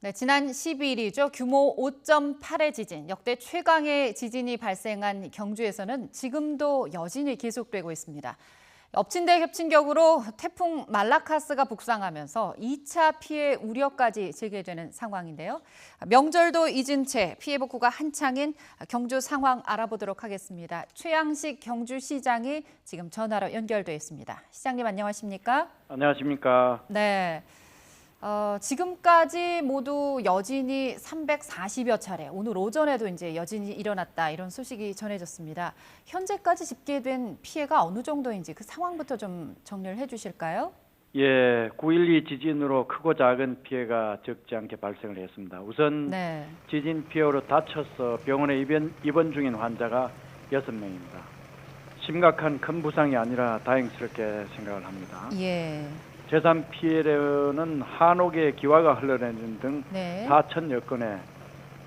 네, 지난 12일이죠. 규모 5.8의 지진, 역대 최강의 지진이 발생한 경주에서는 지금도 여진이 계속되고 있습니다. 엎친 데 겹친 격으로 태풍 말라카스가 북상하면서 2차 피해 우려까지 제기되는 상황인데요. 명절도 잊은 채 피해 복구가 한창인 경주 상황 알아보도록 하겠습니다. 최양식 경주시장이 지금 전화로 연결돼 있습니다. 시장님 안녕하십니까? 안녕하십니까? 네. 지금까지 모두 여진이 340여 차례, 오늘 오전에도 이제 여진이 일어났다 이런 소식이 전해졌습니다. 현재까지 집계된 피해가 어느 정도인지 그 상황부터 좀 정리를 해주실까요? 예, 9.12 지진으로 크고 작은 피해가 적지 않게 발생을 했습니다. 우선 네. 지진 피해로 다쳐서 병원에 입원 중인 환자가 6명입니다. 심각한 큰 부상이 아니라 다행스럽게 생각을 합니다. 예. 재산 피해로는 한옥에 기와가 흘러내리는 등 네. 4천여 건에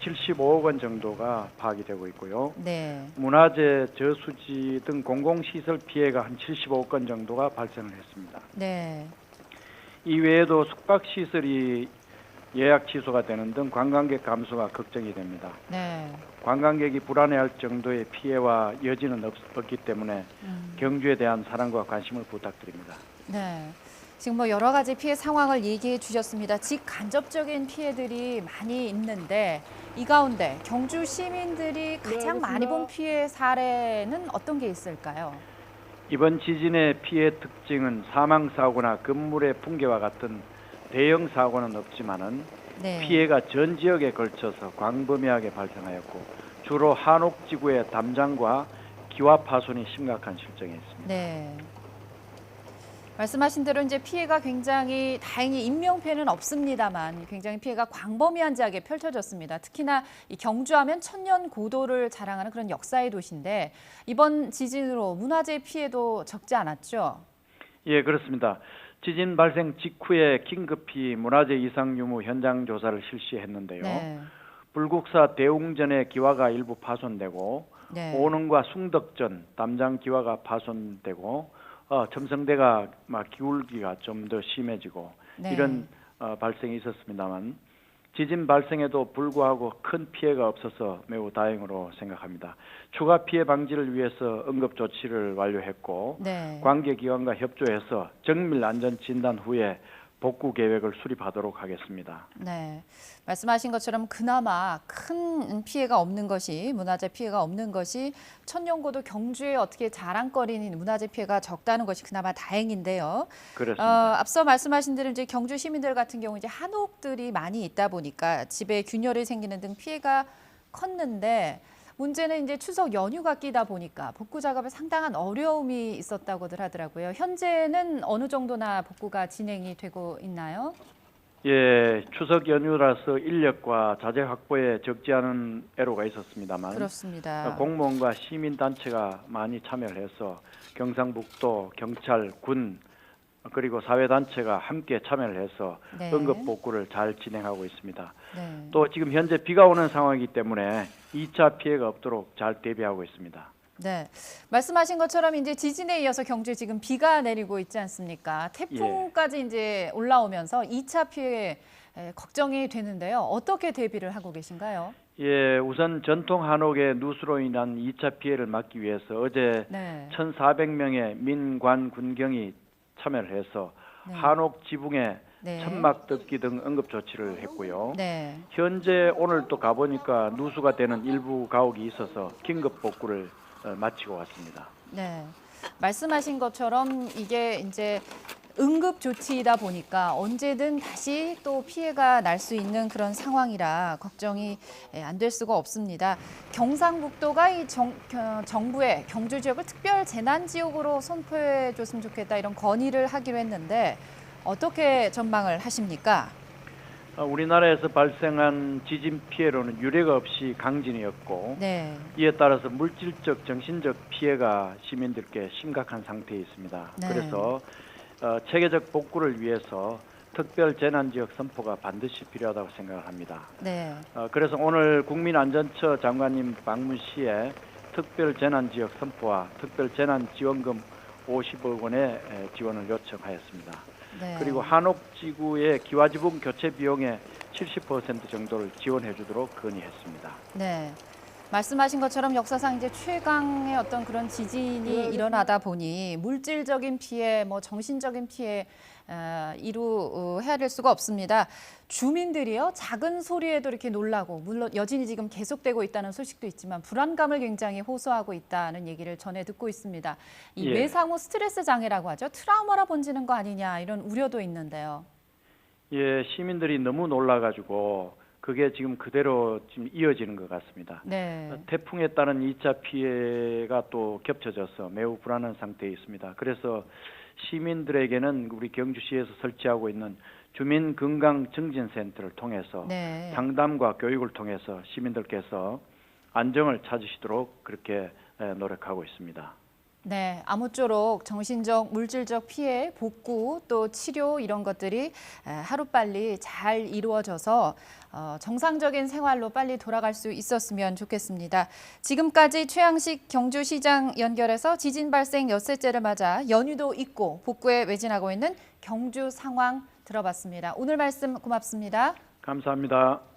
75억 원 정도가 파악이 되고 있고요. 네. 문화재, 저수지 등 공공시설 피해가 한 75억 건 정도가 발생을 했습니다. 네. 이 외에도 숙박시설이 예약 취소가 되는 등 관광객 감소가 걱정이 됩니다. 네. 관광객이 불안해할 정도의 피해와 여지는 없기 때문에 경주에 대한 사랑과 관심을 부탁드립니다. 네. 지금 뭐 여러 가지 피해 상황을 얘기해 주셨습니다. 직간접적인 피해들이 많이 있는데 이 가운데 경주 시민들이 가장 많이 본 피해 사례는 어떤 게 있을까요? 이번 지진의 피해 특징은 사망사고나 건물의 붕괴와 같은 대형 사고는 없지만은 네. 피해가 전 지역에 걸쳐서 광범위하게 발생하였고 주로 한옥지구의 담장과 기와 파손이 심각한 실정에 있습니다. 네. 말씀하신 대로 이제 피해가 굉장히 다행히 인명 피해는 없습니다만 굉장히 피해가 광범위한지하게 펼쳐졌습니다. 특히나 이 경주하면 천년 고도를 자랑하는 그런 역사의 도시인데 이번 지진으로 문화재 피해도 적지 않았죠? 예, 그렇습니다. 지진 발생 직후에 긴급히 문화재 이상 유무 현장 조사를 실시했는데요. 네. 불국사 대웅전의 기와가 일부 파손되고 네. 오능과 숭덕전 담장 기와가 파손되고 첨성대가 막 기울기가 좀 더 심해지고 네. 이런 발생이 있었습니다만 지진 발생에도 불구하고 큰 피해가 없어서 매우 다행으로 생각합니다. 추가 피해 방지를 위해서 응급 조치를 완료했고 네. 관계기관과 협조해서 정밀 안전 진단 후에 복구 계획을 수립하도록 하겠습니다. 네, 말씀하신 것처럼 그나마 큰 피해가 없는 것이 문화재 피해가 없는 것이 천년고도 경주에 어떻게 자랑거리인 문화재 피해가 적다는 것이 그나마 다행인데요. 그렇습니다. 앞서 말씀하신 대로 이제 경주 시민들 같은 경우 이제 한옥들이 많이 있다 보니까 집에 균열이 생기는 등 피해가 컸는데. 문제는 이제 추석 연휴가 끼다 보니까 복구 작업에 상당한 어려움이 있었다고들 하더라고요. 현재는 어느 정도나 복구가 진행이 되고 있나요? 예, 추석 연휴라서 인력과 자재 확보에 적지 않은 애로가 있었습니다만 그렇습니다. 공무원과 시민단체가 많이 참여를 해서 경상북도, 경찰, 군 그리고 사회단체가 함께 참여를 해서 네. 응급 복구를 잘 진행하고 있습니다. 네. 또 지금 현재 비가 오는 상황이기 때문에 2차 피해가 없도록 잘 대비하고 있습니다. 네, 말씀하신 것처럼 이제 지진에 이어서 경주에 지금 비가 내리고 있지 않습니까? 태풍까지 이제 올라오면서 2차 피해 걱정이 되는데요. 어떻게 대비를 하고 계신가요? 예, 우선 전통 한옥의 누수로 인한 2차 피해를 막기 위해서 어제 네. 1,400명의 민관 군경이 참여를 해서 네. 한옥 지붕에 네. 천막 뜯기 등 응급 조치를 했고요. 네. 현재 오늘 또 가보니까 누수가 되는 일부 가옥이 있어서 긴급 복구를 마치고 왔습니다. 네. 말씀하신 것처럼 이게 이제 응급 조치이다 보니까 언제든 다시 또 피해가 날 수 있는 그런 상황이라 걱정이 안 될 수가 없습니다. 경상북도가 이 정부의 경주 지역을 특별 재난 지역으로 선포해 줬으면 좋겠다 이런 건의를 하기로 했는데 어떻게 전망을 하십니까? 우리나라에서 발생한 지진 피해로는 유례가 없이 강진이었고 네. 이에 따라서 물질적, 정신적 피해가 시민들께 심각한 상태에 있습니다. 네. 그래서 체계적 복구를 위해서 특별 재난지역 선포가 반드시 필요하다고 생각을 합니다. 네. 그래서 오늘 국민안전처 장관님 방문 시에 특별 재난지역 선포와 특별 재난지원금 50억 원의 지원을 요청하였습니다. 네. 그리고 한옥지구의 기와지붕 교체 비용의 70% 정도를 지원해 주도록 건의했습니다. 네. 말씀하신 것처럼 역사상 이제 최강의 어떤 그런 지진이 일어나다 보니 물질적인 피해, 뭐 정신적인 피해 헤아릴 수가 없습니다. 주민들이요, 작은 소리에도 이렇게 놀라고, 물론 여진이 지금 계속되고 있다는 소식도 있지만 불안감을 굉장히 호소하고 있다는 얘기를 전해 듣고 있습니다. 이 예. 외상후 스트레스 장애라고 하죠. 트라우마로 번지는 거 아니냐 이런 우려도 있는데요. 예, 시민들이 너무 놀라가지고 그게 지금 그대로 지금 이어지는 것 같습니다. 네. 태풍에 따른 2차 피해가 또 겹쳐져서 매우 불안한 상태에 있습니다. 그래서 시민들에게는 우리 경주시에서 설치하고 있는 주민건강증진센터를 통해서 네. 상담과 교육을 통해서 시민들께서 안정을 찾으시도록 그렇게 노력하고 있습니다. 네, 아무쪼록 정신적, 물질적 피해, 복구, 또 치료 이런 것들이 하루빨리 잘 이루어져서 정상적인 생활로 빨리 돌아갈 수 있었으면 좋겠습니다. 지금까지 최양식 경주시장 연결해서 지진 발생 엿새째를 맞아 연휴도 있고 복구에 매진하고 있는 경주 상황 들어봤습니다. 오늘 말씀 고맙습니다. 감사합니다.